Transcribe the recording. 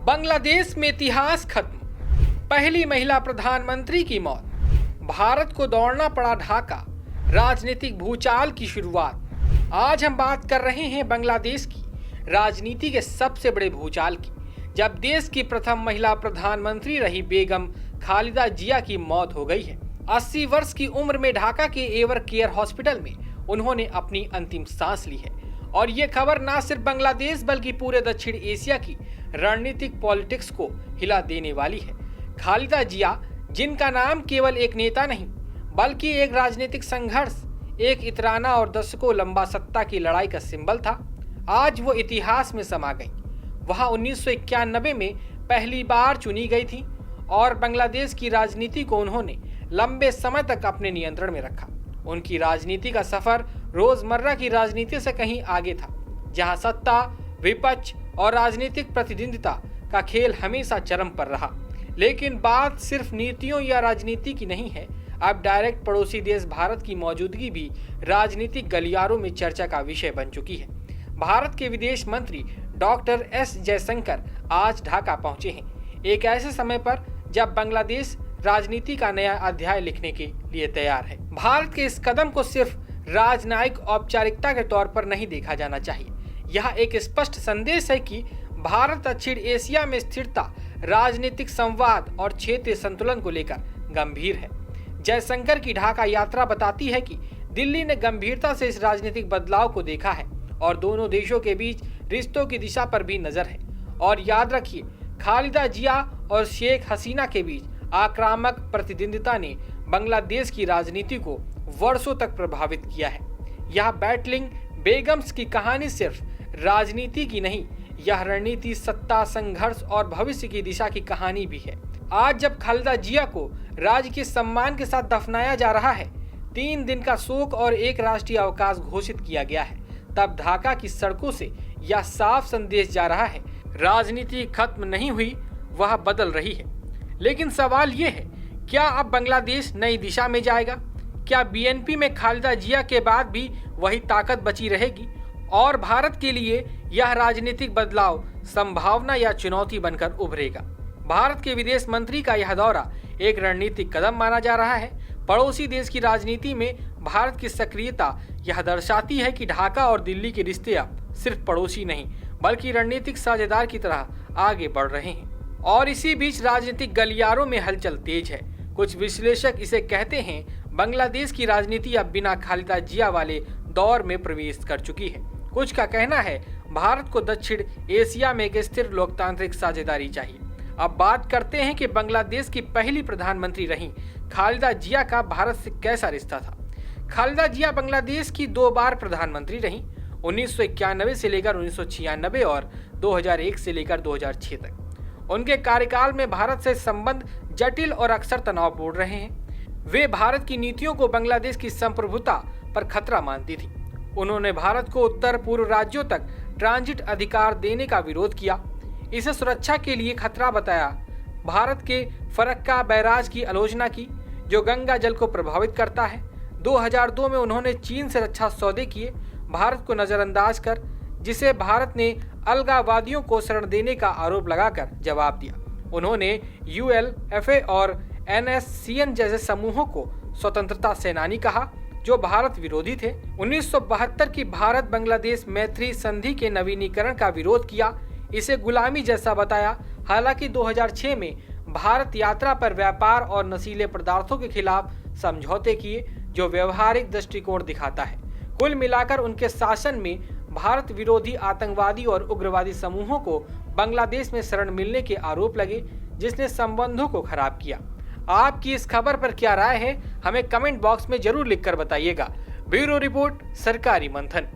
बांग्लादेश में इतिहास खत्म, पहली महिला प्रधानमंत्री की मौत, भारत को दौड़ना पड़ा ढाका, राजनीतिक भूचाल की शुरुआत। आज हम बात कर रहे हैं बांग्लादेश की राजनीति के सबसे बड़े भूचाल की, जब देश की प्रथम महिला प्रधानमंत्री रही बेगम खालिदा जिया की मौत हो गई है। 80 वर्ष की उम्र में ढाका के एवर केयर हॉस्पिटल में उन्होंने अपनी अंतिम सांस ली है। और ये खबर न सिर्फ बांग्लादेश बल्कि पूरे दक्षिण एशिया की रणनीतिक पॉलिटिक्स को हिला देने वाली है। खालिदा जिया, जिनका नाम केवल एक नेता नहीं बल्कि एक राजनीतिक संघर्ष, एक इतराना और दशकों लंबा सत्ता की लड़ाई का सिंबल था, आज वो इतिहास में समा गई। वह 1991 में पहली बार चुनी गई थी और बांग्लादेश की राजनीति को उन्होंने लंबे समय तक अपने नियंत्रण में रखा। उनकी राजनीति का सफर रोजमर्रा की राजनीति से कहीं आगे था, जहां सत्ता, विपक्ष और राजनीतिक प्रतिद्वंदिता का खेल हमेशा चरम पर रहा। लेकिन बात सिर्फ नीतियों या राजनीति की नहीं है। अब डायरेक्ट पड़ोसी देश भारत की मौजूदगी भी राजनीतिक गलियारों में चर्चा का विषय बन चुकी है। भारत के विदेश मंत्री डॉक्टर एस जयशंकर आज ढाका पहुंचे हैं, एक ऐसे समय पर जब बांग्लादेश राजनीति का नया अध्याय लिखने के लिए तैयार है। भारत के इस कदम को सिर्फ राजनयिक औपचारिकता के तौर पर नहीं देखा जाना चाहिए। यह एक स्पष्ट संदेश है कि भारत दक्षिण एशिया में स्थिरता, राजनीतिक संवाद और क्षेत्रीय संतुलन को लेकर गंभीर है। जयशंकर की ढाका यात्रा बताती है कि दिल्ली ने गंभीरता से इस राजनीतिक बदलाव को देखा है और दोनों देशों के बीच रिश्तों की दिशा पर भी नजर है। और याद रखिए, खालिदा जिया और शेख हसीना के बीच आक्रामक प्रतिद्वंदिता ने बांग्लादेश की राजनीति को वर्षों तक प्रभावित किया है। यह बैटलिंग बेगम्स की कहानी सिर्फ राजनीति की नहीं, यह रणनीति, सत्ता, संघर्ष और भविष्य की दिशा की कहानी भी है। आज जब खालिदा जिया को राजकीय सम्मान के साथ दफनाया जा रहा है, 3 दिन का शोक और एक राष्ट्रीय अवकाश घोषित किया गया है, तब ढाका की सड़कों से यह साफ संदेश जा रहा है, राजनीति खत्म नहीं हुई, वह बदल रही है। लेकिन सवाल ये है, क्या अब बांग्लादेश नई दिशा में जाएगा? क्या बीएनपी में खालिदा जिया के बाद भी वही ताकत बची रहेगी? और भारत के लिए यह राजनीतिक बदलाव संभावना या चुनौती बनकर उभरेगा? भारत के विदेश मंत्री का यह दौरा एक रणनीतिक कदम माना जा रहा है। पड़ोसी देश की राजनीति में भारत की सक्रियता यह दर्शाती है कि ढाका और दिल्ली के रिश्ते अब सिर्फ पड़ोसी नहीं बल्कि रणनीतिक साझेदार की तरह आगे बढ़ रहे हैं। और इसी बीच राजनीतिक गलियारों में हलचल तेज है। कुछ विश्लेषक इसे कहते हैं, बांग्लादेश की राजनीति अब बिना खालिदा जिया वाले दौर में प्रवेश कर चुकी है। कुछ का कहना है, भारत को दक्षिण एशिया में एक स्थिर लोकतांत्रिक साझेदारी चाहिए। अब बात करते हैं कि बांग्लादेश की पहली प्रधानमंत्री रही खालिदा जिया का भारत से कैसा रिश्ता था। खालिदा जिया बांग्लादेश की 2 बार प्रधानमंत्री रही, 1991 से लेकर 1996 और 2001 से लेकर 2006 तक। उनके कार्यकाल में भारत से संबंध जटिल और अक्सर तनावपूर्ण रहे हैं। वे भारत की नीतियों को बांग्लादेश की संप्रभुता पर खतरा मानती थी। उन्होंने भारत को उत्तर पूर्व राज्यों तक ट्रांजिट अधिकार देने का विरोध किया, इसे सुरक्षा के लिए खतरा बताया। भारत के फरक्का बैराज की आलोचना की, जो गंगा जल को प्रभावित करता है। 2002 में उन्होंने चीन से रक्षा सौदे किए, भारत को नजरअंदाज कर, जिसे भारत ने अलगाववादियों को शरण देने का आरोप लगाकर जवाब दिया। उन्होंने ULFA और NSCN जैसे समूहों को स्वतंत्रता सेनानी कहा, जो भारत विरोधी थे। 1972 की भारत बांग्लादेश मैत्री संधि के नवीनीकरण का विरोध किया, इसे गुलामी जैसा बताया। हालांकि 2006 में भारत यात्रा पर व्यापार और नशीले पदार्थों के खिलाफ समझौते किए, जो व्यवहारिक दृष्टिकोण दिखाता है। कुल मिलाकर उनके शासन में भारत विरोधी आतंकवादी और उग्रवादी समूहों को बांग्लादेश में शरण मिलने के आरोप लगे, जिसने संबंधों को खराब किया। आपकी इस खबर पर क्या राय है, हमें कमेंट बॉक्स में जरूर लिखकर बताइएगा। ब्यूरो रिपोर्ट, सरकारी मंथन।